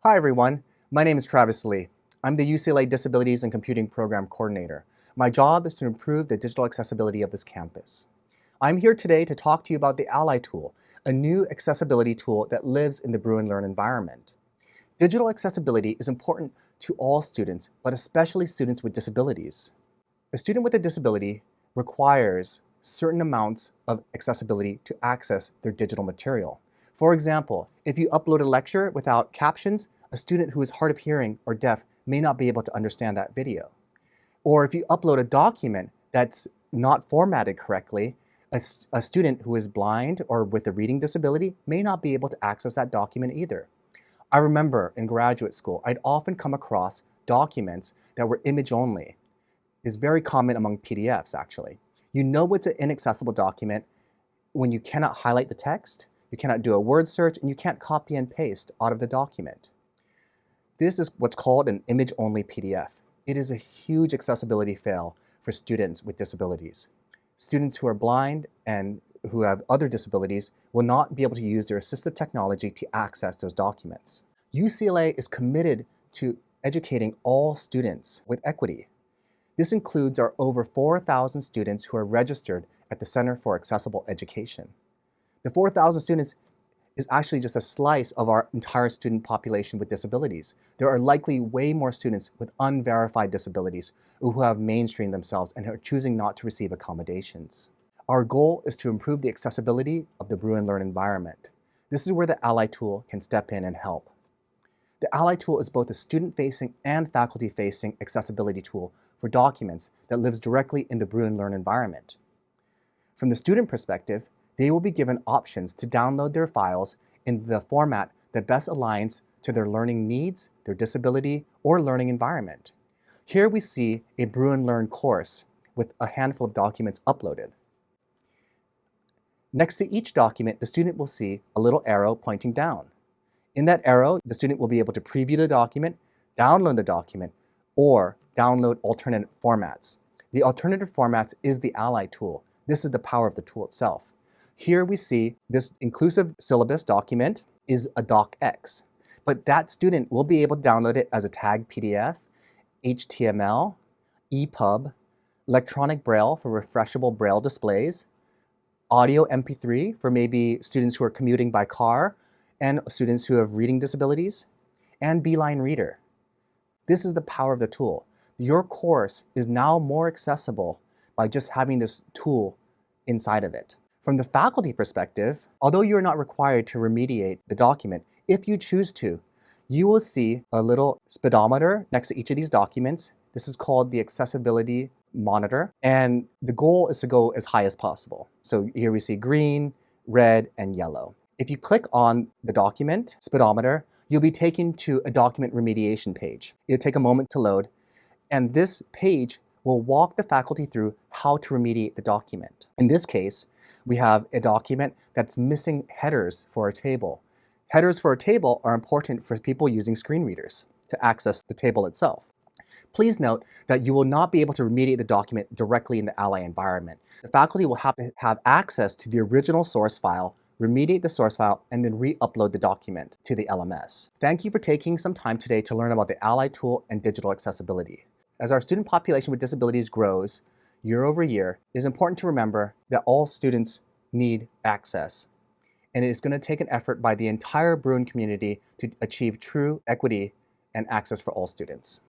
Hi everyone, my name is Travis Lee. I'm the UCLA Disabilities and Computing Program Coordinator. My job is to improve the digital accessibility of this campus. I'm here today to talk to you about the Ally tool, a new accessibility tool that lives in the Bruin Learn environment. Digital accessibility is important to all students, but especially students with disabilities. A student with a disability requires certain amounts of accessibility to access their digital material. For example, if you upload a lecture without captions, a student who is hard of hearing or deaf may not be able to understand that video. Or if you upload a document that's not formatted correctly, a student who is blind or with a reading disability may not be able to access that document either. I remember in graduate school, I'd often come across documents that were image only. It's very common among PDFs, actually. You know it's an inaccessible document when you cannot highlight the text, you cannot do a word search, and you can't copy and paste out of the document. This is what's called an image-only PDF. It is a huge accessibility fail for students with disabilities. Students who are blind and who have other disabilities will not be able to use their assistive technology to access those documents. UCLA is committed to educating all students with equity. This includes our over 4,000 students who are registered at the Center for Accessible Education. The 4,000 students is actually just a slice of our entire student population with disabilities. There are likely way more students with unverified disabilities who have mainstreamed themselves and are choosing not to receive accommodations. Our goal is to improve the accessibility of the Bruin Learn environment. This is where the Ally tool can step in and help. The Ally tool is both a student-facing and faculty-facing accessibility tool for documents that lives directly in the Bruin Learn environment. From the student perspective, they will be given options to download their files in the format that best aligns to their learning needs, their disability, or learning environment. Here we see a Bruin Learn course with a handful of documents uploaded. Next to each document, the student will see a little arrow pointing down. In that arrow, the student will be able to preview the document, download the document, or download alternate formats. The alternative formats is the Ally tool. This is the power of the tool itself. Here we see this inclusive syllabus document is a docx, but that student will be able to download it as a tagged PDF, HTML, EPUB, electronic braille for refreshable braille displays, audio MP3 for maybe students who are commuting by car, and students who have reading disabilities, and Beeline Reader. This is the power of the tool. Your course is now more accessible by just having this tool inside of it. From the faculty perspective, although you're not required to remediate the document, if you choose to, you will see a little speedometer next to each of these documents. This is called the accessibility monitor, and the goal is to go as high as possible. So here we see green, red, and yellow. If you click on the document speedometer, you'll be taken to a document remediation page. It'll take a moment to load, and this page will walk the faculty through how to remediate the document. In this case, we have a document that's missing headers for a table. Headers for a table are important for people using screen readers to access the table itself. Please note that you will not be able to remediate the document directly in the Ally environment. The faculty will have to have access to the original source file, remediate the source file, and then re-upload the document to the LMS. Thank you for taking some time today to learn about the Ally tool and digital accessibility. As our student population with disabilities grows year over year, it is important to remember that all students need access. And it is going to take an effort by the entire Bruin community to achieve true equity and access for all students.